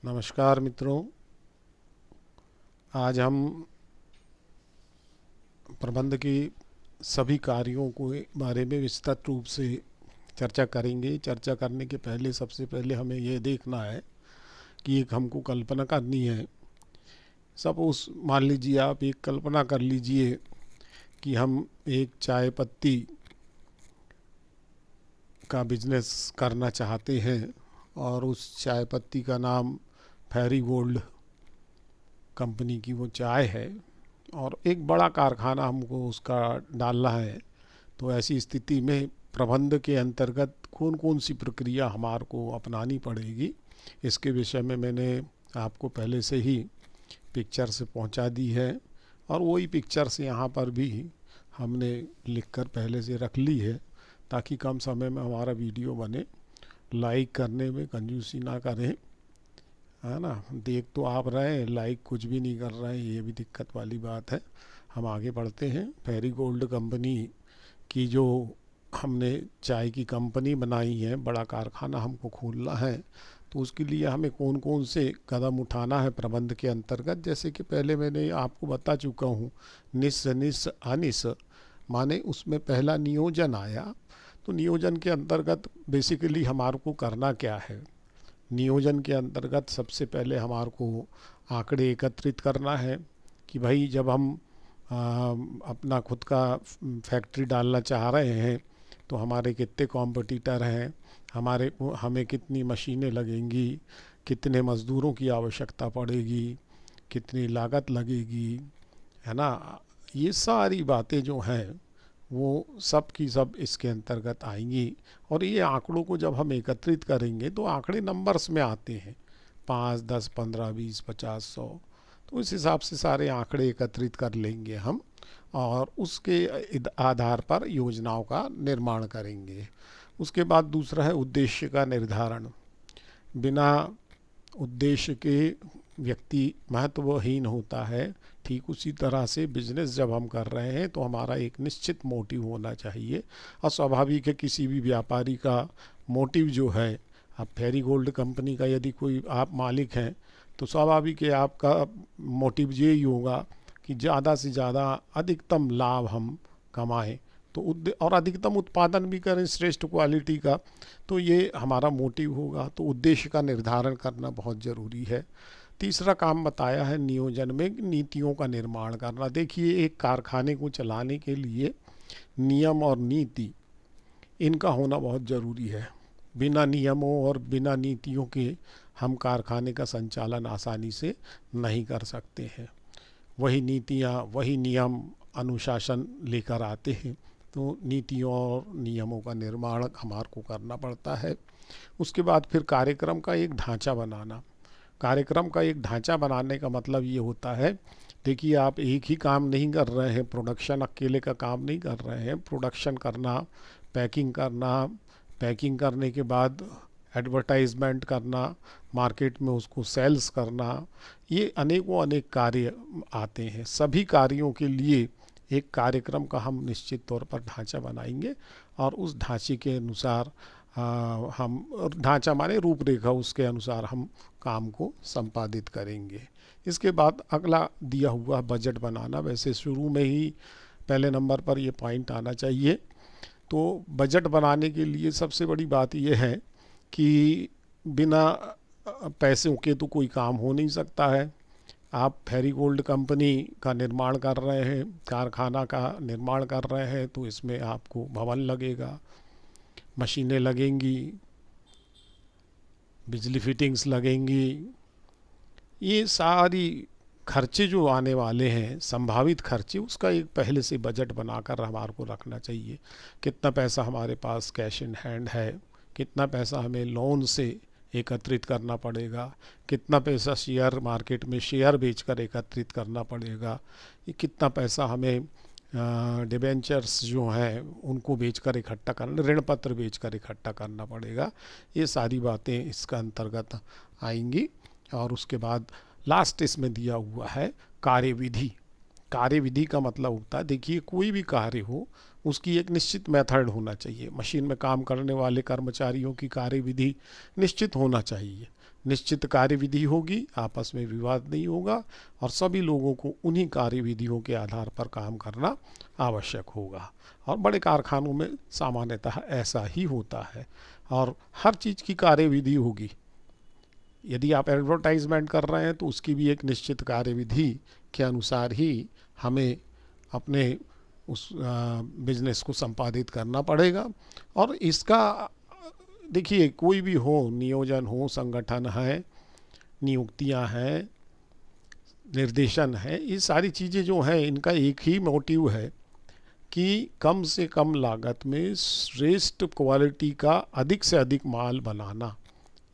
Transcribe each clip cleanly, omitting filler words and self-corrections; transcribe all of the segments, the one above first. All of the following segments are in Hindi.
नमस्कार मित्रों। आज हम प्रबंध के सभी कार्यों के बारे में विस्तृत रूप से चर्चा करेंगे। चर्चा करने के पहले सबसे पहले हमें यह देखना है कि एक हमको कल्पना करनी है। सपोज मान लीजिए, आप एक कल्पना कर लीजिए कि हम एक चाय पत्ती का बिजनेस करना चाहते हैं और उस चाय पत्ती का नाम फेरी गोल्ड कंपनी की वो चाय है और एक बड़ा कारखाना हमको उसका डालना है। तो ऐसी स्थिति में प्रबंध के अंतर्गत कौन कौन सी प्रक्रिया हमारे को अपनानी पड़ेगी, इसके विषय में मैंने आपको पहले से ही पिक्चर से पहुंचा दी है और वही पिक्चर से यहाँ पर भी हमने लिखकर पहले से रख ली है ताकि कम समय में हमारा वीडियो बने। लाइक करने में कंजूसी ना करें, है ना। देख तो आप रहे हैं, लाइक कुछ भी नहीं कर रहे हैं, ये भी दिक्कत वाली बात है। हम आगे बढ़ते हैं। फेरी गोल्ड कंपनी की जो हमने चाय की कंपनी बनाई है, बड़ा कारखाना हमको खोलना है, तो उसके लिए हमें कौन कौन से कदम उठाना है प्रबंध के अंतर्गत। जैसे कि पहले मैंने आपको बता चुका हूँ, निस निस अनिस, माने उसमें पहला नियोजन आया। तो नियोजन के अंतर्गत बेसिकली हमारे को करना क्या है। नियोजन के अंतर्गत सबसे पहले हमारे को आंकड़े एकत्रित करना है कि भाई जब हम अपना खुद का फैक्ट्री डालना चाह रहे हैं तो हमारे कितने कॉम्पिटिटर हैं, हमें कितनी मशीनें लगेंगी, कितने मज़दूरों की आवश्यकता पड़ेगी, कितनी लागत लगेगी, है ना। ये सारी बातें जो हैं वो सब की सब इसके अंतर्गत आएंगी। और ये आंकड़ों को जब हम एकत्रित करेंगे तो आंकड़े नंबर्स में आते हैं, 5, 10, 15, 20, 50, 100। तो इस हिसाब से सारे आंकड़े एकत्रित कर लेंगे हम और उसके आधार पर योजनाओं का निर्माण करेंगे। उसके बाद दूसरा है उद्देश्य का निर्धारण। बिना उद्देश्य के व्यक्ति महत्वहीन होता है। ठीक उसी तरह से बिजनेस जब हम कर रहे हैं तो हमारा एक निश्चित मोटिव होना चाहिए। और स्वाभाविक है किसी भी व्यापारी का मोटिव जो है, अब फेरी गोल्ड कंपनी का यदि कोई आप मालिक हैं तो स्वाभाविक है आपका मोटिव ये ही होगा कि ज़्यादा से ज़्यादा अधिकतम लाभ हम कमाएं तो और अधिकतम उत्पादन भी करें श्रेष्ठ क्वालिटी का। तो ये हमारा मोटिव होगा। तो उद्देश्य का निर्धारण करना बहुत ज़रूरी है। तीसरा काम बताया है नियोजन में नीतियों का निर्माण करना। देखिए, एक कारखाने को चलाने के लिए नियम और नीति इनका होना बहुत ज़रूरी है। बिना नियमों और बिना नीतियों के हम कारखाने का संचालन आसानी से नहीं कर सकते हैं। वही नीतियाँ, वही नियम, अनुशासन लेकर आते हैं। तो नीतियों और नियमों का निर्माण हमारे को करना पड़ता है। उसके बाद फिर कार्यक्रम का एक ढांचा बनाना। कार्यक्रम का एक ढांचा बनाने का मतलब ये होता है, देखिए आप एक ही काम नहीं कर रहे हैं, प्रोडक्शन अकेले का काम नहीं कर रहे हैं। प्रोडक्शन करना, पैकिंग करना, पैकिंग करने के बाद एडवर्टाइजमेंट करना, मार्केट में उसको सेल्स करना, ये अनेकों अनेक कार्य आते हैं। सभी कार्यों के लिए एक कार्यक्रम का हम निश्चित तौर पर ढांचा बनाएंगे और उस ढांचे के अनुसार हम, ढांचा माने रूपरेखा, उसके अनुसार हम काम को संपादित करेंगे। इसके बाद अगला दिया हुआ बजट बनाना। वैसे शुरू में ही पहले नंबर पर ये पॉइंट आना चाहिए। तो बजट बनाने के लिए सबसे बड़ी बात यह है कि बिना पैसों के तो कोई काम हो नहीं सकता है। आप फेरी गोल्ड कंपनी का निर्माण कर रहे हैं, कारखाना का निर्माण कर रहे हैं, तो इसमें आपको भवन लगेगा, मशीनें लगेंगी, बिजली फिटिंग्स लगेंगी। ये सारी खर्चे जो आने वाले हैं, संभावित खर्चे, उसका एक पहले से बजट बनाकर हमारे को रखना चाहिए। कितना पैसा हमारे पास कैश इन हैंड है, कितना पैसा हमें लोन से एकत्रित करना पड़ेगा, कितना पैसा शेयर मार्केट में शेयर बेचकर एकत्रित करना पड़ेगा, ये कितना पैसा हमें डिबेंचर्स जो हैं उनको बेचकर इकट्ठा करना, ऋण पत्र बेचकर इकट्ठा करना पड़ेगा। ये सारी बातें इसका अंतर्गत आएंगी। और उसके बाद लास्ट इसमें दिया हुआ है कार्यविधि। कार्यविधि का मतलब होता है, देखिए कोई भी कार्य हो उसकी एक निश्चित मेथड होना चाहिए। मशीन में काम करने वाले कर्मचारियों की कार्यविधि निश्चित होना चाहिए। निश्चित कार्यविधि होगी, आपस में विवाद नहीं होगा और सभी लोगों को उन्हीं कार्यविधियों के आधार पर काम करना आवश्यक होगा। और बड़े कारखानों में सामान्यतः ऐसा ही होता है और हर चीज़ की कार्यविधि होगी। यदि आप एडवर्टाइजमेंट कर रहे हैं तो उसकी भी एक निश्चित कार्यविधि के अनुसार ही हमें अपने उस बिजनेस को संपादित करना पड़ेगा। और इसका देखिए, कोई भी हो, नियोजन हो, संगठन है, नियुक्तियां हैं, निर्देशन है, ये सारी चीज़ें जो हैं इनका एक ही मोटिव है कि कम से कम लागत में श्रेष्ठ क्वालिटी का अधिक से अधिक माल बनाना।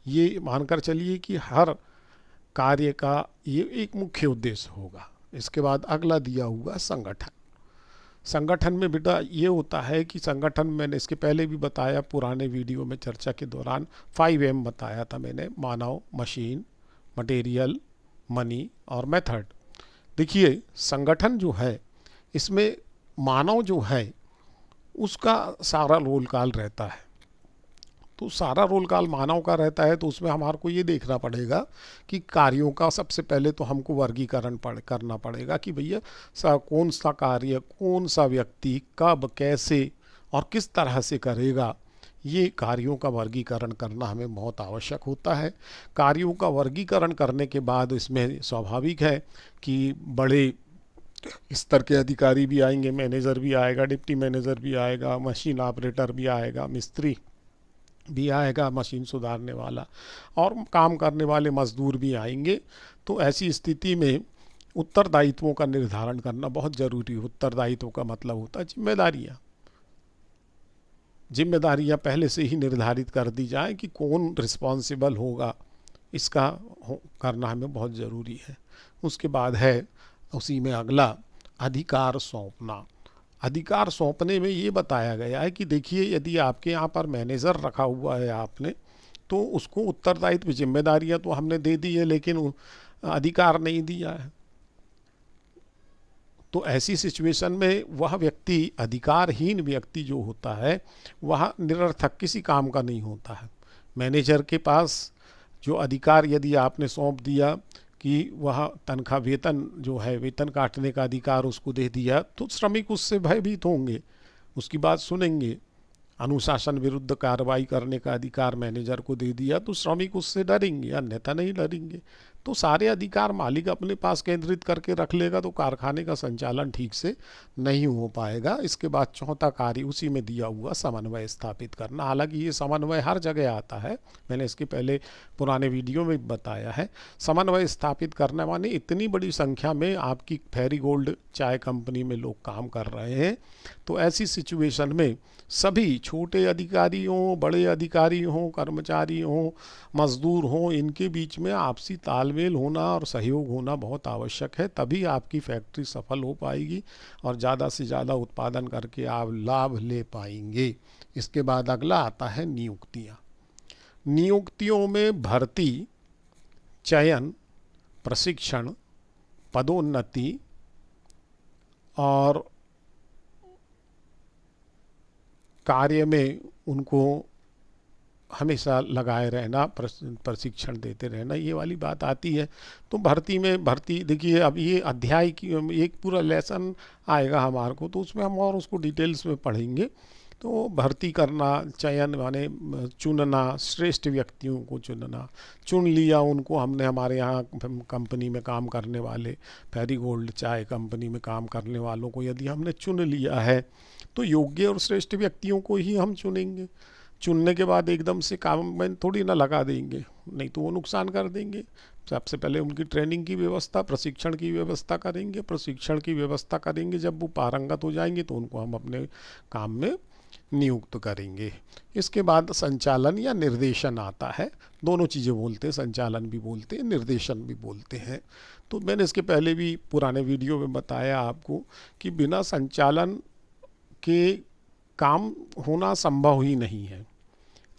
ये मानकर चलिए कि हर कार्य का ये एक मुख्य उद्देश्य होगा। इसके बाद अगला दिया हुआ संगठन। संगठन में बेटा ये होता है कि संगठन, मैंने इसके पहले भी बताया पुराने वीडियो में चर्चा के दौरान 5M बताया था मैंने, मानव, मशीन, मटेरियल, मनी और मेथड। देखिए, संगठन जो है इसमें मानव जो है उसका सारा रोल काल रहता है। तो सारा रोल काल मानव का रहता है, तो उसमें हमारे को ये देखना पड़ेगा कि कार्यों का सबसे पहले तो हमको वर्गीकरण करना पड़ेगा कि भैया कौन सा कार्य कौन सा व्यक्ति कब कैसे और किस तरह से करेगा। ये कार्यों का वर्गीकरण करना हमें बहुत आवश्यक होता है। कार्यों का वर्गीकरण करने के बाद इसमें स्वाभाविक है कि बड़े स्तर के अधिकारी भी आएंगे, मैनेजर भी आएगा, डिप्टी मैनेजर भी आएगा, मशीन ऑपरेटर भी आएगा, मिस्त्री भी आएगा, मशीन सुधारने वाला, और काम करने वाले मजदूर भी आएंगे। तो ऐसी स्थिति में उत्तरदायित्वों का निर्धारण करना बहुत ज़रूरी है। उत्तरदायित्व का मतलब होता है जिम्मेदारियाँ। जिम्मेदारियाँ पहले से ही निर्धारित कर दी जाए कि कौन रिस्पॉन्सिबल होगा, इसका करना हमें बहुत ज़रूरी है। उसके बाद है उसी में अगला अधिकार सौंपना। अधिकार सौंपने में ये बताया गया है कि देखिए, यदि आपके यहाँ पर मैनेजर रखा हुआ है आपने, तो उसको उत्तरदायित्व जिम्मेदारियाँ तो हमने दे दी है लेकिन अधिकार नहीं दिया है। तो ऐसी सिचुएशन में वह व्यक्ति, अधिकारहीन व्यक्ति जो होता है, वह निरर्थक किसी काम का नहीं होता है। मैनेजर के पास जो अधिकार यदि आपने सौंप दिया कि वह तनख्वाह, वेतन जो है, वेतन काटने का अधिकार उसको दे दिया, तो श्रमिक उससे भयभीत होंगे, उसकी बात सुनेंगे। अनुशासन विरुद्ध कार्रवाई करने का अधिकार मैनेजर को दे दिया तो श्रमिक उससे डरेंगे, अन्यथा नहीं डरेंगे। तो सारे अधिकार मालिक अपने पास केंद्रित करके रख लेगा तो कारखाने का संचालन ठीक से नहीं हो पाएगा। इसके बाद चौथा कार्य उसी में दिया हुआ समन्वय स्थापित करना। हालांकि ये समन्वय हर जगह आता है, मैंने इसके पहले पुराने वीडियो में बताया है। समन्वय स्थापित करने माने इतनी बड़ी संख्या में आपकी फेरी गोल्ड चाय कंपनी में लोग काम कर रहे हैं, तो ऐसी सिचुएशन में सभी छोटे अधिकारी हों, बड़े अधिकारी हों, कर्मचारी हों, मजदूर हों, इनके बीच में आपसी तालमेल होना और सहयोग होना बहुत आवश्यक है। तभी आपकी फैक्ट्री सफल हो पाएगी और ज़्यादा से ज़्यादा उत्पादन करके आप लाभ ले पाएंगे। इसके बाद अगला आता है नियुक्तियाँ। नियुक्तियों में भर्ती, चयन, प्रशिक्षण, पदोन्नति और कार्य में उनको हमेशा लगाए रहना, प्रशिक्षण देते रहना, ये वाली बात आती है। तो भर्ती में, भर्ती देखिए, अब ये अध्याय की एक पूरा लेसन आएगा हमारे को, तो उसमें हम और उसको डिटेल्स में पढ़ेंगे। तो भर्ती करना, चयन माने चुनना, श्रेष्ठ व्यक्तियों को चुनना। चुन लिया उनको हमने, हमारे यहाँ कंपनी में काम करने वाले, फेरी गोल्ड चाय कंपनी में काम करने वालों को यदि हमने चुन लिया है तो योग्य और श्रेष्ठ व्यक्तियों को ही हम चुनेंगे। चुनने के बाद एकदम से काम में थोड़ी ना लगा देंगे, नहीं तो वो नुकसान कर देंगे। सबसे पहले उनकी ट्रेनिंग की व्यवस्था, प्रशिक्षण की व्यवस्था करेंगे। प्रशिक्षण की व्यवस्था करेंगे, जब वो पारंगत हो जाएंगे तो उनको हम अपने काम में नियुक्त करेंगे। इसके बाद संचालन या निर्देशन आता है। दोनों चीज़ें बोलते हैं, संचालन भी बोलते हैं, निर्देशन भी बोलते हैं। तो मैंने इसके पहले भी पुराने वीडियो में बताया आपको कि बिना संचालन के काम होना संभव ही नहीं है।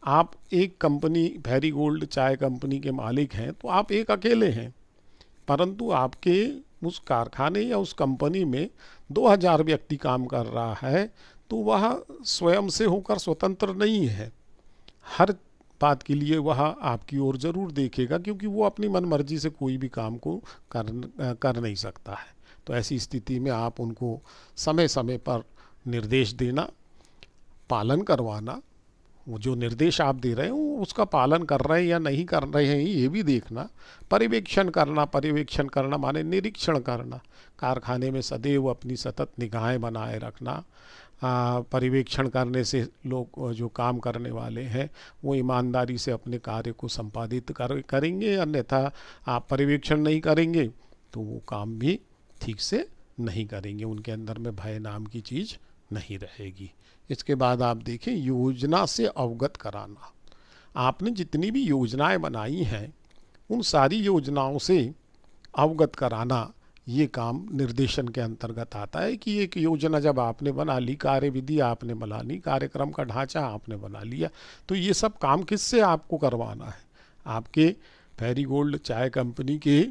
आप एक कंपनी, फेरी गोल्ड चाय कंपनी के मालिक हैं, तो आप एक अकेले हैं, परंतु आपके उस कारखाने या उस कंपनी में 2000 व्यक्ति काम कर रहा है, तो वह स्वयं से होकर स्वतंत्र नहीं है। हर बात के लिए वह आपकी ओर ज़रूर देखेगा, क्योंकि वो अपनी मनमर्जी से कोई भी काम को कर नहीं सकता है। तो ऐसी स्थिति में आप उनको समय समय पर निर्देश देना, पालन करवाना, वो जो निर्देश आप दे रहे हैं वो उसका पालन कर रहे हैं या नहीं कर रहे हैं ये भी देखना, पर्यवेक्षण करना माने निरीक्षण करना, कारखाने में सदैव अपनी सतत निगाहें बनाए रखना। पर्यवेक्षण करने से लोग जो काम करने वाले हैं वो ईमानदारी से अपने कार्य को संपादित करेंगे, अन्यथा आप पर्यवेक्षण नहीं करेंगे तो वो काम भी ठीक से नहीं करेंगे, उनके अंदर में भय नाम की चीज़ नहीं रहेगी। इसके बाद आप देखें योजना से अवगत कराना। आपने जितनी भी योजनाएं बनाई हैं उन सारी योजनाओं से अवगत कराना, ये काम निर्देशन के अंतर्गत आता है कि एक योजना जब आपने बना ली, कार्यविधि आपने बना ली, कार्यक्रम का ढांचा आपने बना लिया, तो ये सब काम किससे आपको करवाना है? आपके फैरीगोल्ड चाय कंपनी के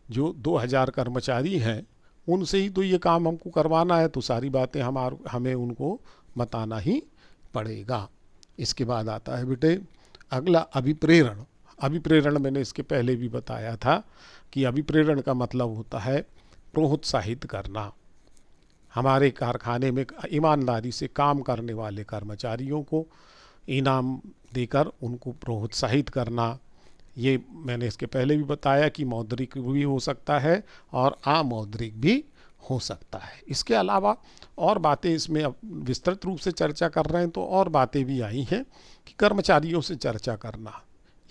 जो 2000 कर्मचारी हैं उनसे ही तो ये काम हमको करवाना है, तो सारी बातें हमें उनको बताना ही पड़ेगा। इसके बाद आता है बेटे अगला अभिप्रेरण। अभिप्रेरण मैंने इसके पहले भी बताया था कि अभिप्रेरण का मतलब होता है प्रोत्साहित करना। हमारे कारखाने में ईमानदारी से काम करने वाले कर्मचारियों को इनाम देकर उनको प्रोत्साहित करना। ये मैंने इसके पहले भी बताया कि मौद्रिक भी हो सकता है और अमौद्रिक भी हो सकता है। इसके अलावा और बातें इसमें अब विस्तृत रूप से चर्चा कर रहे हैं तो और बातें भी आई हैं कि कर्मचारियों से चर्चा करना,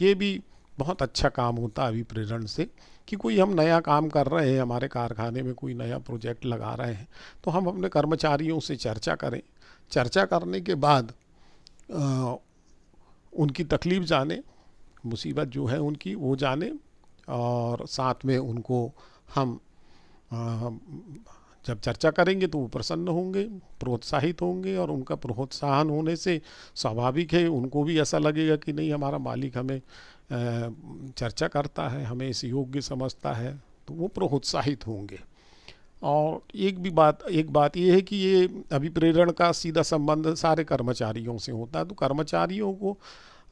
ये भी बहुत अच्छा काम होता है अभिप्रेरण से, कि कोई हम नया काम कर रहे हैं, हमारे कारखाने में कोई नया प्रोजेक्ट लगा रहे हैं, तो हम अपने कर्मचारियों से चर्चा करें। चर्चा करने के बाद उनकी तकलीफ़ जाने, मुसीबत जो है उनकी वो जाने, और साथ में उनको हम जब चर्चा करेंगे तो वो प्रसन्न होंगे, प्रोत्साहित होंगे, और उनका प्रोत्साहन होने से स्वाभाविक है उनको भी ऐसा लगेगा कि नहीं हमारा मालिक हमें चर्चा करता है, हमें इस योग्य समझता है, तो वो प्रोत्साहित होंगे। और एक बात ये है कि ये अभिप्रेरण का सीधा संबंध सारे कर्मचारियों से होता है, तो कर्मचारियों को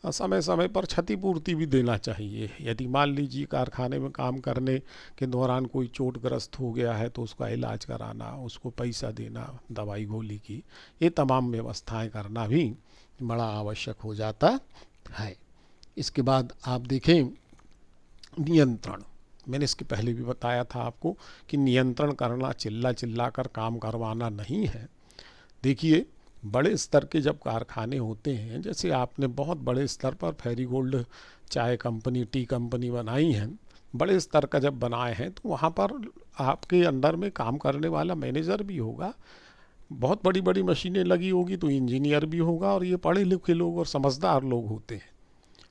समय समय पर क्षतिपूर्ति भी देना चाहिए। यदि मान लीजिए कारखाने में काम करने के दौरान कोई चोटग्रस्त हो गया है तो उसका इलाज कराना, उसको पैसा देना दवाई गोली की, ये तमाम व्यवस्थाएं करना भी बड़ा आवश्यक हो जाता है। इसके बाद आप देखें नियंत्रण। मैंने इसके पहले भी बताया था आपको कि नियंत्रण करना चिल्ला कर काम करवाना नहीं है। देखिए बड़े स्तर के जब कारखाने होते हैं, जैसे आपने बहुत बड़े स्तर पर फैरीगोल्ड चाय कंपनी, टी कंपनी बनाई हैं, बड़े स्तर का जब बनाए हैं तो वहाँ पर आपके अंडर में काम करने वाला मैनेजर भी होगा, बहुत बड़ी बड़ी मशीनें लगी होगी तो इंजीनियर भी होगा, और ये पढ़े लिखे लोग और समझदार लोग होते हैं।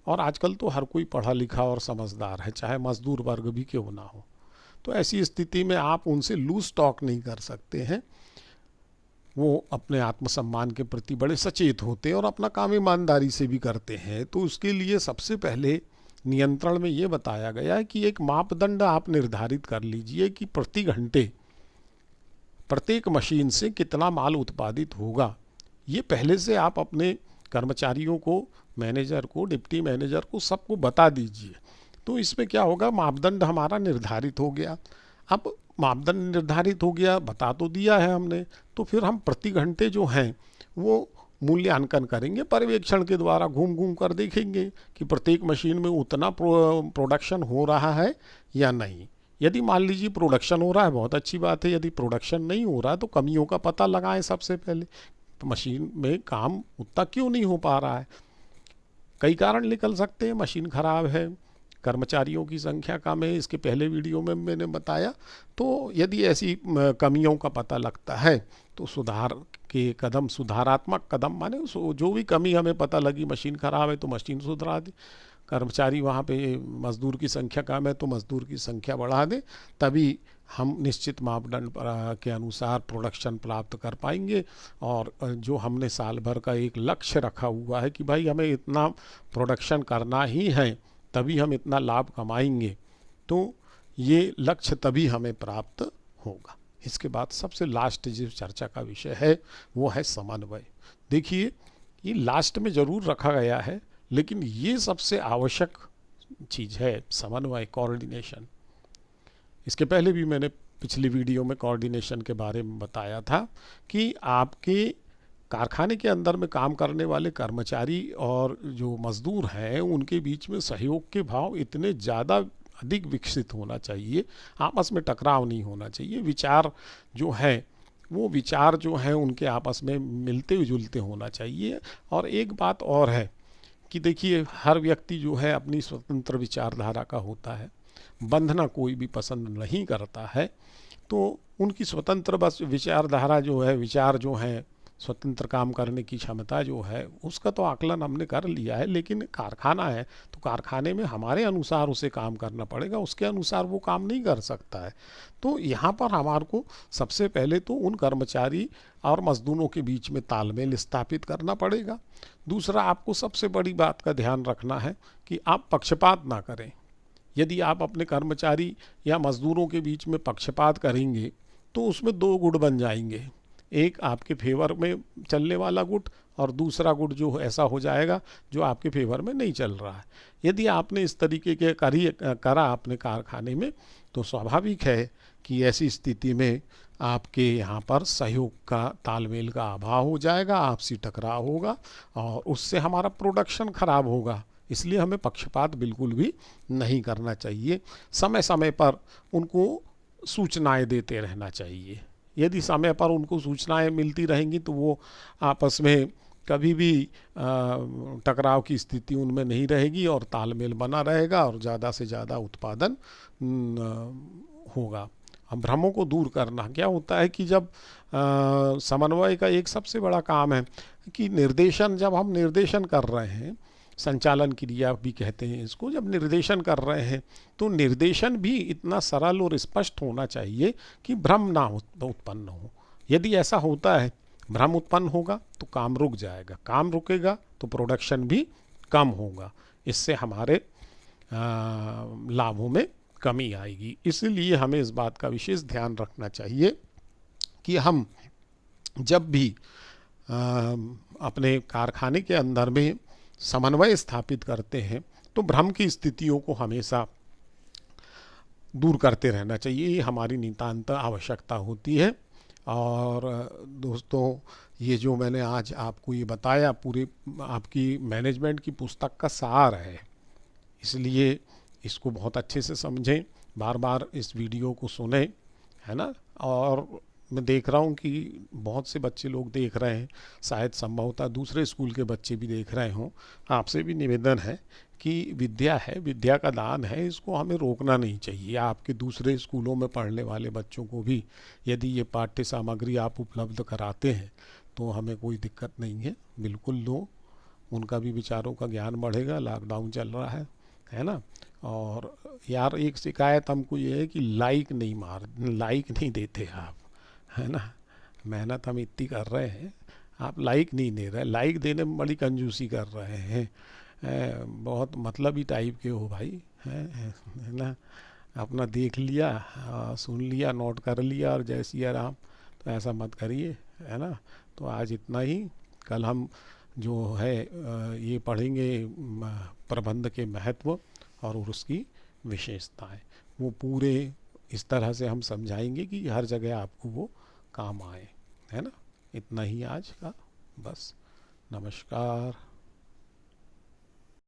और आजकल तो हर कोई पढ़ा लिखा और समझदार है, चाहे मजदूर वर्ग भी क्यों ना हो। तो ऐसी स्थिति में आप उनसे लूज टॉक नहीं कर सकते हैं। वो अपने आत्मसम्मान के प्रति बड़े सचेत होते हैं और अपना काम ईमानदारी से भी करते हैं। तो उसके लिए सबसे पहले नियंत्रण में ये बताया गया है कि एक मापदंड आप निर्धारित कर लीजिए कि प्रति घंटे प्रत्येक मशीन से कितना माल उत्पादित होगा। ये पहले से आप अपने कर्मचारियों को, मैनेजर को, डिप्टी मैनेजर को, सबको बता दीजिए। तो इसमें क्या होगा, मापदंड हमारा निर्धारित हो गया। अब मापदंड निर्धारित हो गया, बता तो दिया है हमने, तो फिर हम प्रति घंटे जो हैं वो मूल्यांकन करेंगे, पर्यवेक्षण के द्वारा घूम घूम कर देखेंगे कि प्रत्येक मशीन में उतना प्रोडक्शन हो रहा है या नहीं। यदि मान लीजिए प्रोडक्शन हो रहा है, बहुत अच्छी बात है। यदि प्रोडक्शन नहीं हो रहा है तो कमियों का पता लगाएं सबसे पहले। मशीन में काम उतना क्यों नहीं हो पा रहा है? कई कारण निकल सकते हैं। मशीन खराब है, कर्मचारियों की संख्या कम है, इसके पहले वीडियो में मैंने बताया। तो यदि ऐसी कमियों का पता लगता है तो सुधार के कदम, सुधारात्मक कदम माने जो भी कमी हमें पता लगी, मशीन खराब है तो मशीन सुधरा दे, कर्मचारी वहाँ पे मजदूर की संख्या कम है तो मजदूर की संख्या बढ़ा दे, तभी हम निश्चित मापदंड के अनुसार प्रोडक्शन प्राप्त कर पाएंगे। और जो हमने साल भर का एक लक्ष्य रखा हुआ है कि भाई हमें इतना प्रोडक्शन करना ही है, तभी हम इतना लाभ कमाएंगे, तो ये लक्ष्य तभी हमें प्राप्त होगा। इसके बाद सबसे लास्ट जो चर्चा का विषय है वो है समन्वय। देखिए ये लास्ट में ज़रूर रखा गया है, लेकिन ये सबसे आवश्यक चीज़ है, समन्वय, कोऑर्डिनेशन। इसके पहले भी मैंने पिछली वीडियो में कोऑर्डिनेशन के बारे में बताया था कि आपके कारखाने के अंदर में काम करने वाले कर्मचारी और जो मज़दूर हैं उनके बीच में सहयोग के भाव इतने ज़्यादा अधिक विकसित होना चाहिए, आपस में टकराव नहीं होना चाहिए। विचार जो है वो विचार जो हैं उनके आपस में मिलते जुलते होना चाहिए। और एक बात और है कि देखिए, हर व्यक्ति जो है अपनी स्वतंत्र विचारधारा का होता है, बंधना कोई भी पसंद नहीं करता है। तो उनकी स्वतंत्र बस विचारधारा जो है, विचार जो हैं, स्वतंत्र काम करने की क्षमता जो है, उसका तो आकलन हमने कर लिया है। लेकिन कारखाना है तो कारखाने में हमारे अनुसार उसे काम करना पड़ेगा, उसके अनुसार वो काम नहीं कर सकता है। तो यहाँ पर हमारे को सबसे पहले तो उन कर्मचारी और मजदूरों के बीच में तालमेल स्थापित करना पड़ेगा। दूसरा, आपको सबसे बड़ी बात का ध्यान रखना है कि आप पक्षपात ना करें। यदि आप अपने कर्मचारी या मजदूरों के बीच में पक्षपात करेंगे तो उसमें दो गुट बन जाएंगे, एक आपके फेवर में चलने वाला गुट और दूसरा गुट जो ऐसा हो जाएगा जो आपके फेवर में नहीं चल रहा है। यदि आपने इस तरीके के करा अपने कारखाने में, तो स्वाभाविक है कि ऐसी स्थिति में आपके यहाँ पर सहयोग का, तालमेल का अभाव हो जाएगा, आपसी टकराव होगा और उससे हमारा प्रोडक्शन खराब होगा। इसलिए हमें पक्षपात बिल्कुल भी नहीं करना चाहिए। समय समय पर उनको सूचनाएं देते रहना चाहिए। यदि समय पर उनको सूचनाएं मिलती रहेंगी तो वो आपस में कभी भी टकराव की स्थिति उनमें नहीं रहेगी और तालमेल बना रहेगा और ज़्यादा से ज़्यादा उत्पादन होगा। अब भ्रमों को दूर करना क्या होता है कि जब समन्वय का एक सबसे बड़ा काम है कि निर्देशन, जब हम निर्देशन कर रहे हैं, संचालन क्रिया भी कहते हैं इसको, जब निर्देशन कर रहे हैं तो निर्देशन भी इतना सरल और स्पष्ट होना चाहिए कि भ्रम ना उत्पन्न हो। यदि ऐसा होता है, भ्रम उत्पन्न होगा तो काम रुक जाएगा, काम रुकेगा तो प्रोडक्शन भी कम होगा, इससे हमारे लाभों में कमी आएगी। इसलिए हमें इस बात का विशेष ध्यान रखना चाहिए कि हम जब भी अपने कारखाने के अंदर में समन्वय स्थापित करते हैं तो भ्रम की स्थितियों को हमेशा दूर करते रहना चाहिए। ये हमारी नितांत आवश्यकता होती है। और दोस्तों, ये जो मैंने आज आपको ये बताया पूरी आपकी मैनेजमेंट की पुस्तक का सार है, इसलिए इसको बहुत अच्छे से समझें, बार बार इस वीडियो को सुनें, है ना। और मैं देख रहा हूँ कि बहुत से बच्चे लोग देख रहे हैं, शायद संभवतः दूसरे स्कूल के बच्चे भी देख रहे हों। आपसे भी निवेदन है कि विद्या है, विद्या का दान है, इसको हमें रोकना नहीं चाहिए। आपके दूसरे स्कूलों में पढ़ने वाले बच्चों को भी यदि ये पाठ्य सामग्री आप उपलब्ध कराते हैं तो हमें कोई दिक्कत नहीं है, बिल्कुल दो, उनका भी विचारों का ज्ञान बढ़ेगा। लॉकडाउन चल रहा है ना। और यार, एक शिकायत हमको ये है कि लाइक नहीं देते आप, है ना। मेहनत हम इतनी कर रहे हैं, आप लाइक नहीं दे रहे, लाइक देने में बड़ी कंजूसी कर रहे हैं। बहुत मतलबी टाइप के हो भाई, है ना। अपना देख लिया, सुन लिया, नोट कर लिया और जय सिया राम, तो ऐसा मत करिए, है ना। तो आज इतना ही। कल हम जो है ये पढ़ेंगे प्रबंध के महत्व और उसकी विशेषताएं, वो पूरे इस तरह से हम समझाएंगे कि हर जगह आपको वो काम आए, है ना। इतना ही आज का, बस। नमस्कार।